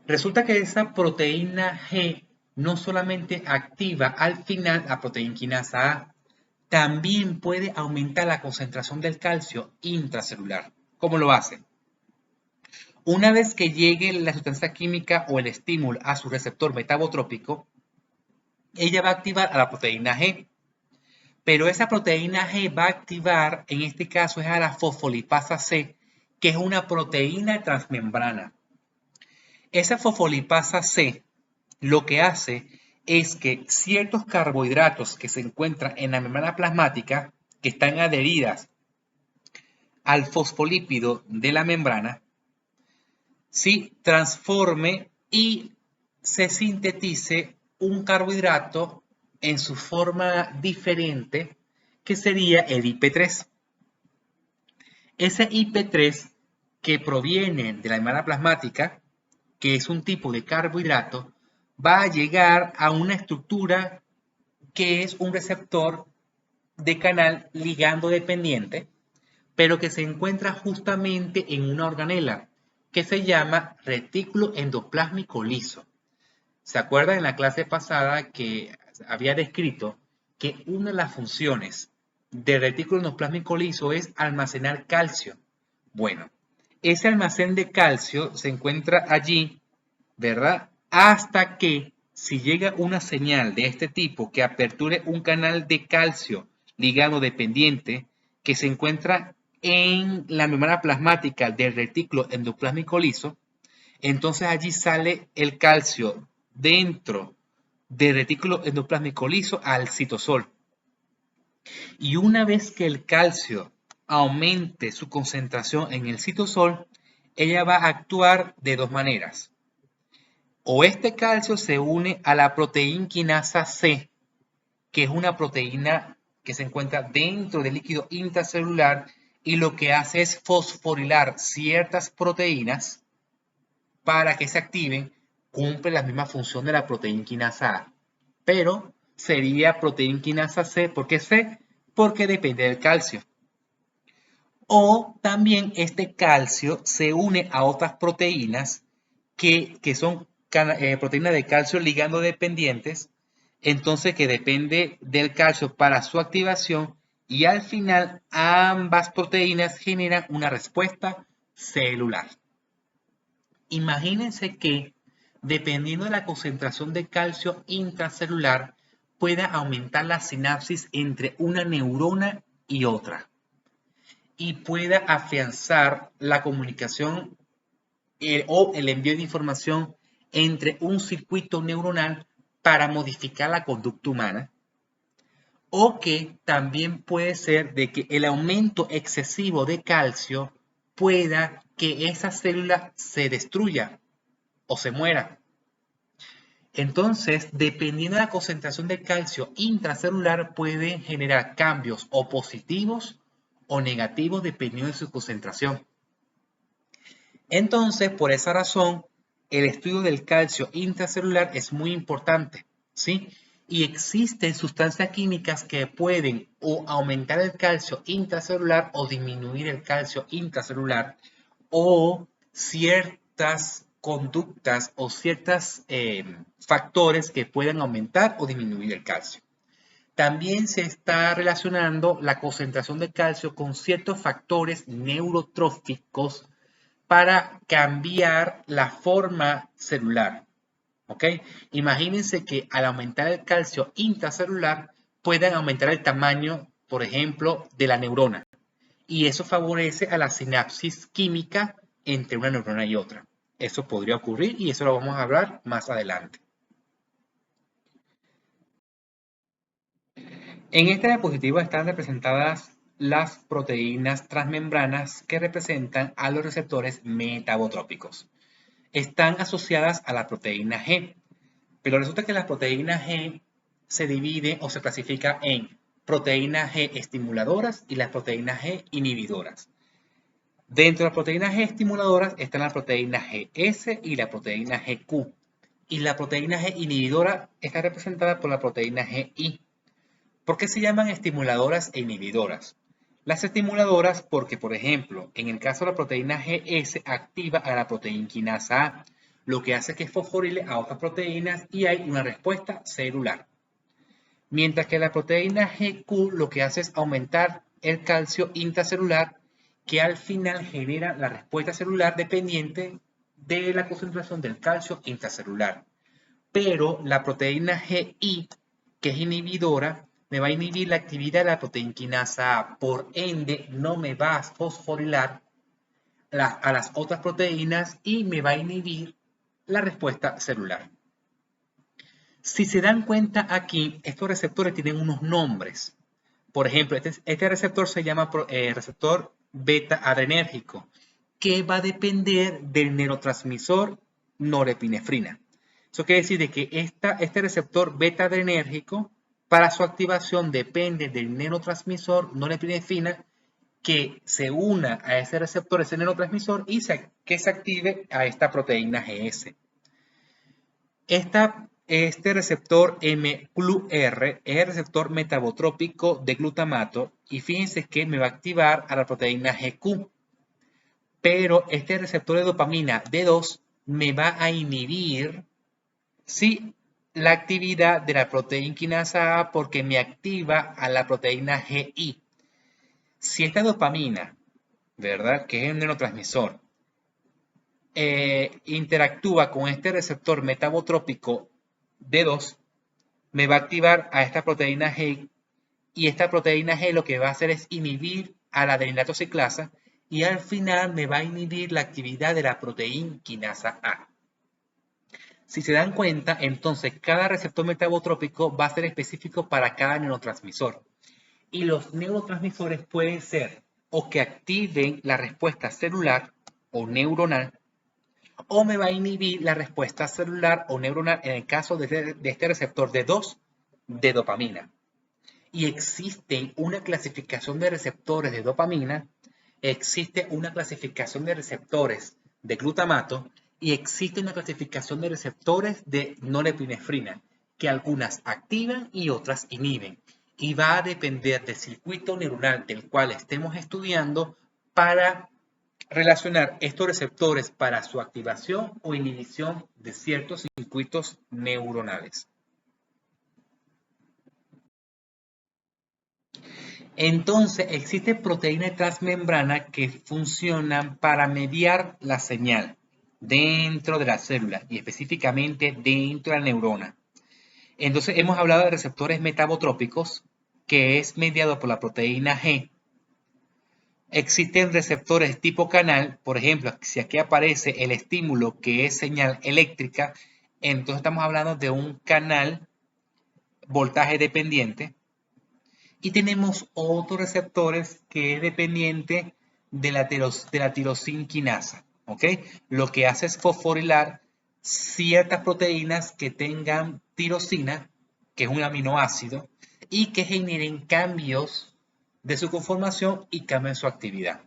Resulta que esa proteína G no solamente activa al final la proteína quinasa A, también puede aumentar la concentración del calcio intracelular. ¿Cómo lo hace? Una vez que llegue la sustancia química o el estímulo a su receptor metabotrópico, ella va a activar a la proteína G. Pero esa proteína G va a activar, en este caso es a la fosfolipasa C, que es una proteína transmembrana. Esa fosfolipasa C lo que hace es que ciertos carbohidratos que se encuentran en la membrana plasmática, que están adheridas al fosfolípido de la membrana, sí transforme y se sintetice un carbohidrato en su forma diferente, que sería el IP3. Ese IP3 que proviene de la membrana plasmática, que es un tipo de carbohidrato, va a llegar a una estructura que es un receptor de canal ligando dependiente, pero que se encuentra justamente en una organela que se llama retículo endoplásmico liso. ¿Se acuerdan en la clase pasada que había descrito que una de las funciones del retículo endoplásmico liso es almacenar calcio? Bueno, ese almacén de calcio se encuentra allí, ¿verdad? Hasta que si llega una señal de este tipo que aperture un canal de calcio ligado dependiente que se encuentra en la membrana plasmática del retículo endoplásmico liso, entonces allí sale el calcio dentro del retículo endoplásmico liso al citosol. Y una vez que el calcio aumente su concentración en el citosol, ella va a actuar de dos maneras. O este calcio se une a la proteína quinasa C, que es una proteína que se encuentra dentro del líquido intracelular y lo que hace es fosforilar ciertas proteínas para que se activen, cumple la misma función de la proteína quinasa A. Pero sería proteína quinasa C. ¿Por qué C? Porque depende del calcio. O también este calcio se une a otras proteínas que son proteínas de calcio ligando dependientes, entonces que depende del calcio para su activación y al final ambas proteínas generan una respuesta celular. Imagínense que, dependiendo de la concentración de calcio intracelular, pueda aumentar la sinapsis entre una neurona y otra y pueda afianzar la comunicación o el envío de información entre un circuito neuronal para modificar la conducta humana, o que también puede ser de que el aumento excesivo de calcio pueda que esa célula se destruya o se muera. Entonces, dependiendo de la concentración de calcio intracelular, puede generar cambios o positivos o negativos dependiendo de su concentración. Entonces, por esa razón, el estudio del calcio intracelular es muy importante, ¿sí? Y existen sustancias químicas que pueden o aumentar el calcio intracelular o disminuir el calcio intracelular, o ciertas conductas o ciertos factores que puedan aumentar o disminuir el calcio. También se está relacionando la concentración de calcio con ciertos factores neurotróficos para cambiar la forma celular. ¿Ok? Imagínense que al aumentar el calcio intracelular puedan aumentar el tamaño, por ejemplo, de la neurona. Y eso favorece a la sinapsis química entre una neurona y otra. Eso podría ocurrir y eso lo vamos a hablar más adelante. En esta diapositiva están representadas las proteínas transmembranas que representan a los receptores metabotrópicos. Están asociadas a la proteína G, pero resulta que la proteína G se divide o se clasifica en proteínas G estimuladoras y las proteínas G inhibidoras. Dentro de las proteínas G estimuladoras están la proteína GS y la proteína GQ. Y la proteína G inhibidora está representada por la proteína GI. ¿Por qué se llaman estimuladoras e inhibidoras? Las estimuladoras porque, por ejemplo, en el caso de la proteína GS activa a la proteína quinasa A, lo que hace es que fosforile a otras proteínas y hay una respuesta celular. Mientras que la proteína GQ lo que hace es aumentar el calcio intracelular, que al final genera la respuesta celular dependiente de la concentración del calcio intracelular. Pero la proteína GI, que es inhibidora, me va a inhibir la actividad de la proteinquinasa A, por ende no me va a fosforilar a las otras proteínas y me va a inhibir la respuesta celular. Si se dan cuenta aquí, estos receptores tienen unos nombres. Por ejemplo, este receptor se llama receptor beta adrenérgico, que va a depender del neurotransmisor norepinefrina. Eso quiere decir de que este receptor beta adrenérgico, para su activación depende del neurotransmisor norepinefrina que se una a ese receptor, ese neurotransmisor, y que se active a esta proteína GS. Este receptor mGlu-R es el receptor metabotrópico de glutamato y fíjense que me va a activar a la proteína GQ. Pero este receptor de dopamina D2 me va a inhibir la actividad de la proteinquinasa A porque me activa a la proteína GI. Si esta dopamina, ¿verdad? Que es el neurotransmisor, interactúa con este receptor metabotrópico D2, me va a activar a esta proteína G y esta proteína G lo que va a hacer es inhibir a la adeninato ciclasa y al final me va a inhibir la actividad de la proteinquinasa A. Si se dan cuenta, entonces cada receptor metabotrópico va a ser específico para cada neurotransmisor. Y los neurotransmisores pueden ser o que activen la respuesta celular o neuronal, o me va a inhibir la respuesta celular o neuronal en el caso de este receptor D2 de dopamina. Y existe una clasificación de receptores de dopamina, existe una clasificación de receptores de glutamato y existe una clasificación de receptores de norepinefrina, que algunas activan y otras inhiben. Y va a depender del circuito neuronal del cual estemos estudiando para relacionar estos receptores para su activación o inhibición de ciertos circuitos neuronales. Entonces, existe proteínas transmembrana que funcionan para mediar la señal dentro de la célula y específicamente dentro de la neurona. Entonces, hemos hablado de receptores metabotrópicos, que es mediado por la proteína G. Existen receptores tipo canal, por ejemplo, si aquí aparece el estímulo que es señal eléctrica, entonces estamos hablando de un canal voltaje dependiente. Y tenemos otros receptores que es dependiente de la tirosinquinasa, ¿ok? Lo que hace es fosforilar ciertas proteínas que tengan tirosina, que es un aminoácido, y que generen cambios de su conformación y cambian su actividad.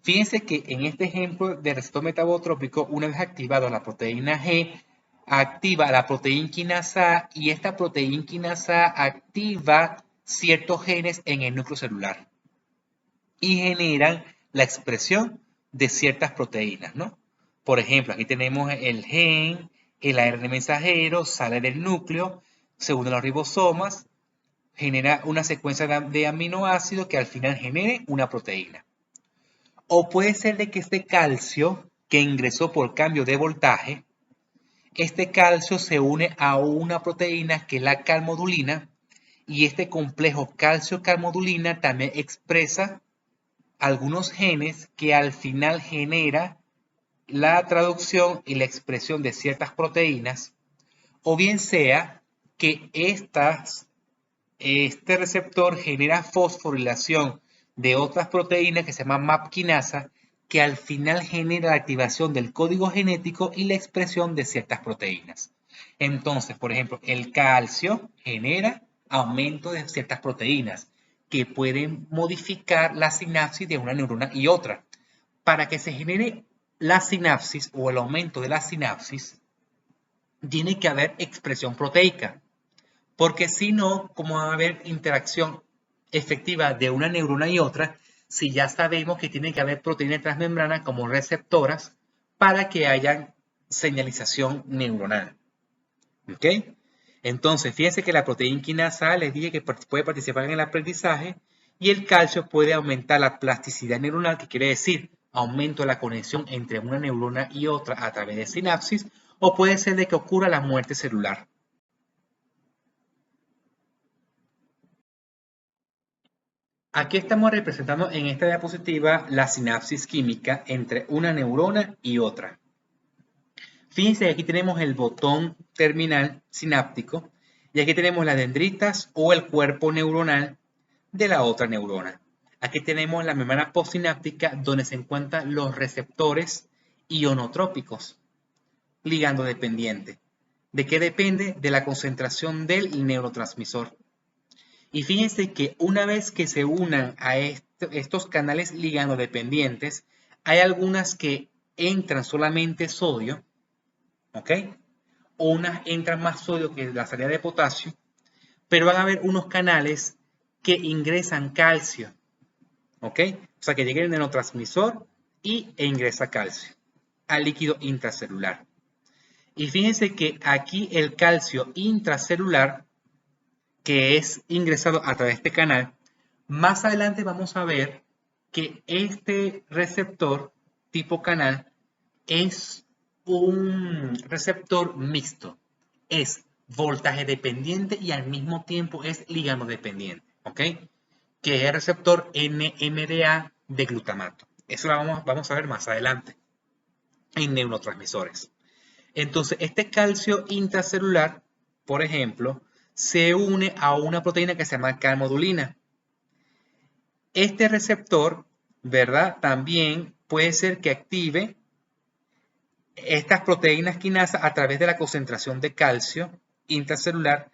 Fíjense que en este ejemplo de receptor metabotrópico, una vez activado la proteína G, activa la proteinquinasa A y esta proteinquinasa A activa ciertos genes en el núcleo celular y generan la expresión de ciertas proteínas, ¿no? Por ejemplo, aquí tenemos el gen, el ARN mensajero, sale del núcleo, se une a los ribosomas, genera una secuencia de aminoácidos que al final genere una proteína. O puede ser de que este calcio que ingresó por cambio de voltaje, este calcio se une a una proteína que es la calmodulina y este complejo calcio-calmodulina también expresa algunos genes que al final genera la traducción y la expresión de ciertas proteínas, o bien sea que este receptor genera fosforilación de otras proteínas que se llaman MAP quinasa, que al final genera la activación del código genético y la expresión de ciertas proteínas. Entonces, por ejemplo, el calcio genera aumento de ciertas proteínas que pueden modificar la sinapsis de una neurona y otra. Para que se genere la sinapsis o el aumento de la sinapsis, tiene que haber expresión proteica. Porque si no, ¿cómo va a haber interacción efectiva de una neurona y otra si ya sabemos que tiene que haber proteínas transmembranas como receptoras para que hayan señalización neuronal. ¿Ok? Entonces, fíjense que la proteína quinasa A les dije que puede participar en el aprendizaje y el calcio puede aumentar la plasticidad neuronal, que quiere decir aumento de la conexión entre una neurona y otra a través de sinapsis, o puede ser de que ocurra la muerte celular. Aquí estamos representando en esta diapositiva la sinapsis química entre una neurona y otra. Fíjense que aquí tenemos el botón terminal sináptico y aquí tenemos las dendritas o el cuerpo neuronal de la otra neurona. Aquí tenemos la membrana postsináptica donde se encuentran los receptores ionotrópicos, ligando dependiente. ¿De qué depende? De la concentración del neurotransmisor. Y fíjense que una vez que se unan a estos canales ligando dependientes, hay algunas que entran solamente sodio, ¿ok? O unas entran más sodio que la salida de potasio, pero van a haber unos canales que ingresan calcio, ¿ok? O sea, que llega el neurotransmisor e ingresa calcio al líquido intracelular. Y fíjense que aquí el calcio intracelular, que es ingresado a través de este canal, más adelante vamos a ver que este receptor tipo canal es un receptor mixto. Es voltaje dependiente y al mismo tiempo es ligando dependiente, ¿ok? Que es el receptor NMDA de glutamato. Eso lo vamos a ver más adelante en neurotransmisores. Entonces, este calcio intracelular, por ejemplo, se une a una proteína que se llama calmodulina. Este receptor, ¿verdad? También puede ser que active estas proteínas quinasas a través de la concentración de calcio intracelular,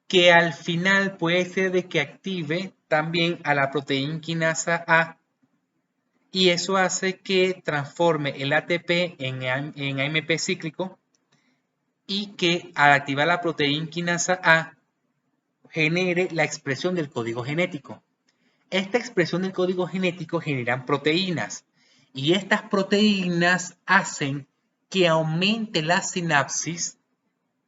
que al final puede ser de que active también a la proteína quinasa A, y eso hace que transforme el ATP en AMP cíclico y que al activar la proteína quinasa A genere la expresión del código genético. Esta expresión del código genético generan proteínas y estas proteínas hacen que aumente la sinapsis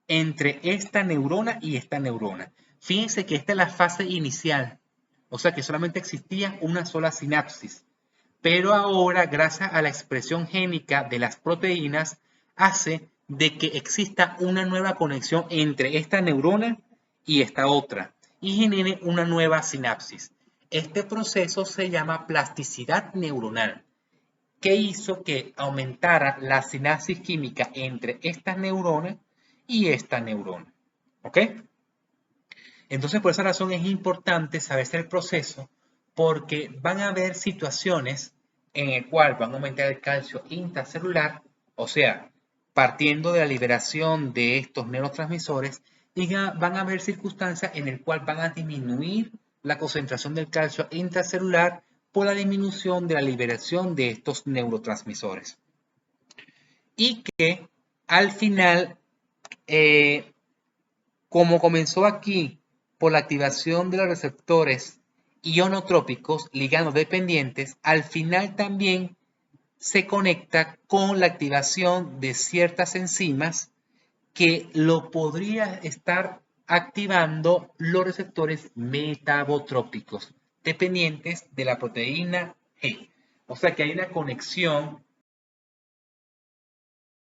entre esta neurona y esta neurona. Fíjense que esta es la fase inicial, o sea que solamente existía una sola sinapsis, pero ahora gracias a la expresión génica de las proteínas hace de que exista una nueva conexión entre esta neurona y esta otra y genere una nueva sinapsis. Este proceso se llama plasticidad neuronal, que hizo que aumentara la sinapsis química entre estas neuronas y esta neurona. ¿Ok? Entonces, por esa razón es importante saber el proceso, porque van a haber situaciones en el cual van a aumentar el calcio intracelular, o sea, partiendo de la liberación de estos neurotransmisores, y van a haber circunstancias en el cual van a disminuir la concentración del calcio intracelular por la disminución de la liberación de estos neurotransmisores. Y que al final, como comenzó aquí por la activación de los receptores ionotrópicos ligando dependientes, al final también se conecta con la activación de ciertas enzimas que lo podría estar activando los receptores metabotrópicos dependientes de la proteína G. O sea que hay una conexión